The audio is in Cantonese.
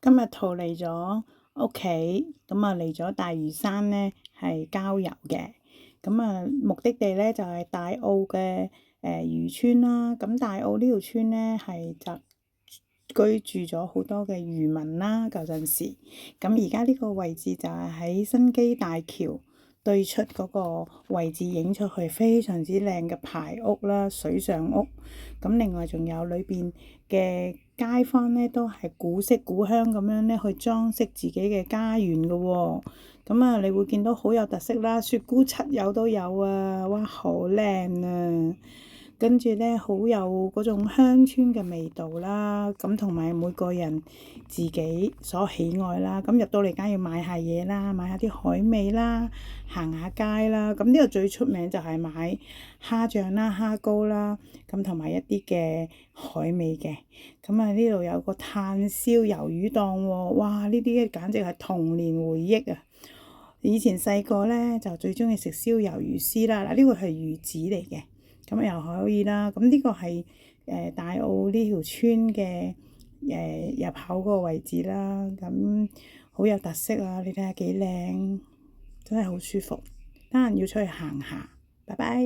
今日逃離咗屋企，咁啊嚟咗大嶼山咧，係郊遊嘅。咁啊，目的地咧就係大澳嘅漁村啦。咁大澳呢條村咧係居住咗好多嘅漁民啦，舊陣時。咁而家呢個位置就係喺新基大橋對出嗰個位置影出去，非常之靚嘅排屋啦，水上屋。咁另外仲有裏邊嘅街坊咧，都係古色古香咁樣咧去裝飾自己嘅家園嘅喎。咁啊，你會見到好有特色啦，雪姑七友都有啊，哇，好靚啊！跟住咧，好有嗰種鄉村嘅味道啦，咁同埋每個人自己所喜愛啦。咁入到嚟梗係要買下嘢啦，買下啲海味啦，行下街啦。咁呢度最出名就係買蝦醬啦、蝦膏啦，咁同埋一啲嘅海味嘅。咁啊，呢度有個炭燒魷魚檔喎，哇！呢啲簡直係童年回憶啊！以前細個咧就最中意食燒魷魚絲啦。嗱，呢個係魚子嚟嘅。咁又可以啦，咁呢個係大澳呢條村嘅入口嗰個位置啦，咁好有特色啊！你睇下幾靚，真係好舒服，得閒要出去行下，拜拜。